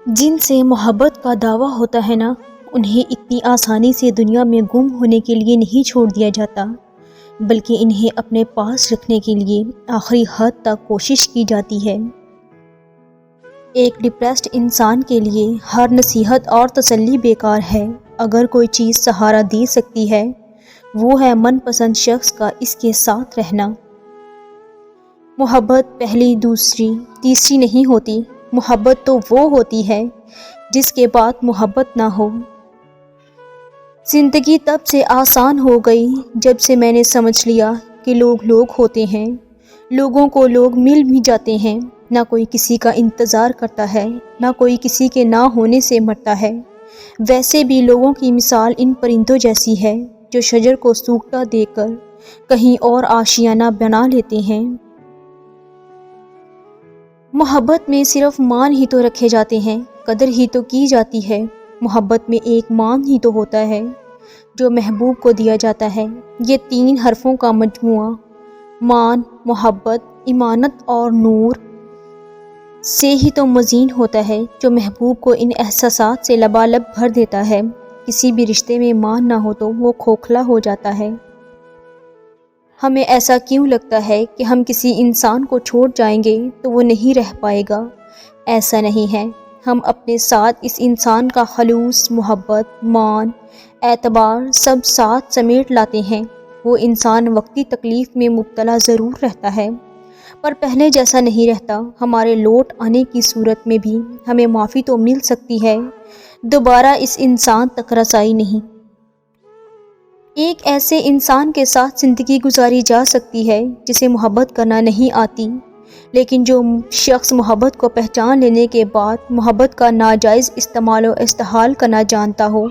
جن سے محبت کا دعویٰ ہوتا ہے نا، انہیں اتنی آسانی سے دنیا میں گم ہونے کے لیے نہیں چھوڑ دیا جاتا، بلکہ انہیں اپنے پاس رکھنے کے لیے آخری حد تک کوشش کی جاتی ہے۔ ایک ڈپریسڈ انسان کے لیے ہر نصیحت اور تسلی بیکار ہے۔ اگر کوئی چیز سہارا دے سکتی ہے، وہ ہے من پسند شخص کا اس کے ساتھ رہنا۔ محبت پہلی، دوسری، تیسری نہیں ہوتی۔ محبت تو وہ ہوتی ہے جس کے بعد محبت نہ ہو۔ زندگی تب سے آسان ہو گئی جب سے میں نے سمجھ لیا کہ لوگ ہوتے ہیں، لوگوں کو لوگ مل بھی جاتے ہیں۔ نہ کوئی کسی کا انتظار کرتا ہے، نہ کوئی کسی کے نہ ہونے سے مرتا ہے۔ ویسے بھی لوگوں کی مثال ان پرندوں جیسی ہے جو شجر کو سوکھتا دیکھ کر کہیں اور آشیانہ بنا لیتے ہیں۔ محبت میں صرف مان ہی تو رکھے جاتے ہیں، قدر ہی تو کی جاتی ہے۔ محبت میں ایک مان ہی تو ہوتا ہے جو محبوب کو دیا جاتا ہے۔ یہ 3 حرفوں کا مجموعہ مان، محبت، ایمانت اور نور سے ہی تو مزین ہوتا ہے، جو محبوب کو ان احساسات سے لبالب بھر دیتا ہے۔ کسی بھی رشتے میں مان نہ ہو تو وہ کھوکھلا ہو جاتا ہے۔ ہمیں ایسا کیوں لگتا ہے کہ ہم کسی انسان کو چھوڑ جائیں گے تو وہ نہیں رہ پائے گا؟ ایسا نہیں ہے۔ ہم اپنے ساتھ اس انسان کا خلوص، محبت، مان، اعتبار سب ساتھ سمیٹ لاتے ہیں۔ وہ انسان وقتی تکلیف میں مبتلا ضرور رہتا ہے، پر پہلے جیسا نہیں رہتا۔ ہمارے لوٹ آنے کی صورت میں بھی ہمیں معافی تو مل سکتی ہے، دوبارہ اس انسان تک رسائی نہیں۔ ایک ایسے انسان کے ساتھ زندگی گزاری جا سکتی ہے جسے محبت کرنا نہیں آتی، لیکن جو شخص محبت کو پہچان لینے کے بعد محبت کا ناجائز استعمال و استحال کرنا جانتا ہو،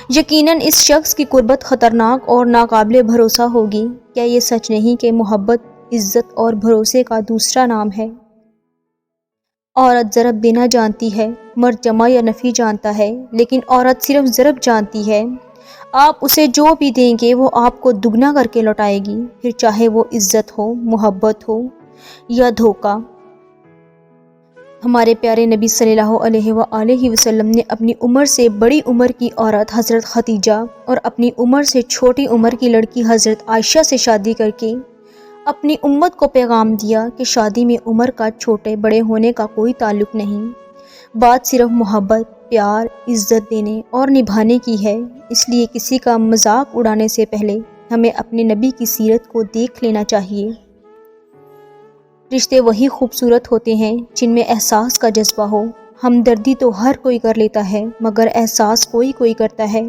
یقیناً اس شخص کی قربت خطرناک اور ناقابل بھروسہ ہوگی۔ کیا یہ سچ نہیں کہ محبت عزت اور بھروسے کا دوسرا نام ہے؟ عورت ضرب دینا جانتی ہے، مرد جمع یا نفی جانتا ہے، لیکن عورت صرف ضرب جانتی ہے۔ آپ اسے جو بھی دیں گے وہ آپ کو دگنا کر کے لوٹائے گی، پھر چاہے وہ عزت ہو، محبت ہو یا دھوکہ۔ ہمارے پیارے نبی صلی اللہ علیہ وآلہ وسلم نے اپنی عمر سے بڑی عمر کی عورت حضرت خدیجہ اور اپنی عمر سے چھوٹی عمر کی لڑکی حضرت عائشہ سے شادی کر کے اپنی امت کو پیغام دیا کہ شادی میں عمر کا چھوٹے بڑے ہونے کا کوئی تعلق نہیں، بات صرف محبت، پیار، عزت دینے اور نبھانے کی ہے۔ اس لیے کسی کا مذاق اڑانے سے پہلے ہمیں اپنے نبی کی سیرت کو دیکھ لینا چاہیے۔ رشتے وہی خوبصورت ہوتے ہیں جن میں احساس کا جذبہ ہو۔ ہمدردی تو ہر کوئی کر لیتا ہے، مگر احساس کوئی کرتا ہے،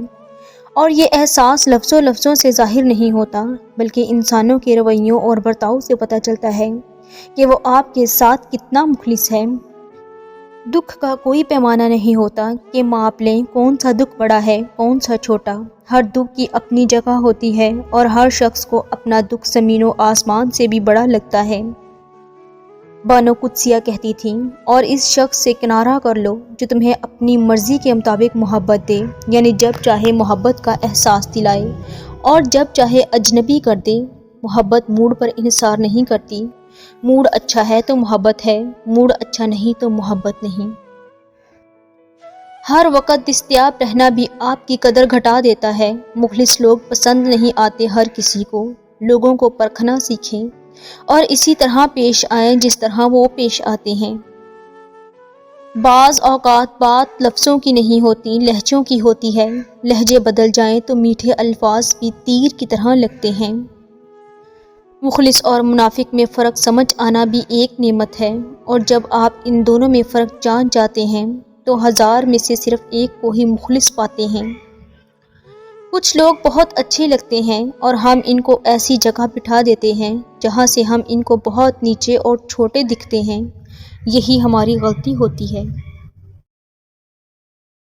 اور یہ احساس لفظوں سے ظاہر نہیں ہوتا، بلکہ انسانوں کے رویوں اور برتاؤ سے پتہ چلتا ہے کہ وہ آپ کے ساتھ کتنا مخلص ہے۔ دکھ کا کوئی پیمانہ نہیں ہوتا کہ ماپ لیں کون سا دکھ بڑا ہے، کون سا چھوٹا۔ ہر دکھ کی اپنی جگہ ہوتی ہے اور ہر شخص کو اپنا دکھ زمین و آسمان سے بھی بڑا لگتا ہے۔ بانو قدسیہ کہتی تھیں، اور اس شخص سے کنارہ کر لو جو تمہیں اپنی مرضی کے مطابق محبت دے، یعنی جب چاہے محبت کا احساس دلائے اور جب چاہے اجنبی کر دے۔ محبت موڈ پر انحصار نہیں کرتی۔ موڈ اچھا ہے تو محبت ہے، موڈ اچھا نہیں تو محبت نہیں۔ ہر وقت دستیاب رہنا بھی آپ کی قدر گھٹا دیتا ہے۔ مخلص لوگ پسند نہیں آتے ہر کسی کو۔ لوگوں کو پرکھنا سیکھیں اور اسی طرح پیش آئیں جس طرح وہ پیش آتے ہیں۔ بعض اوقات بات لفظوں کی نہیں ہوتی، لہجوں کی ہوتی ہے۔ لہجے بدل جائیں تو میٹھے الفاظ بھی تیر کی طرح لگتے ہیں۔ مخلص اور منافق میں فرق سمجھ آنا بھی ایک نعمت ہے، اور جب آپ ان دونوں میں فرق جان جاتے ہیں تو 1000 میں سے صرف ایک کو ہی مخلص پاتے ہیں۔ کچھ لوگ بہت اچھے لگتے ہیں اور ہم ان کو ایسی جگہ بٹھا دیتے ہیں جہاں سے ہم ان کو بہت نیچے اور چھوٹے دکھتے ہیں۔ یہی ہماری غلطی ہوتی ہے۔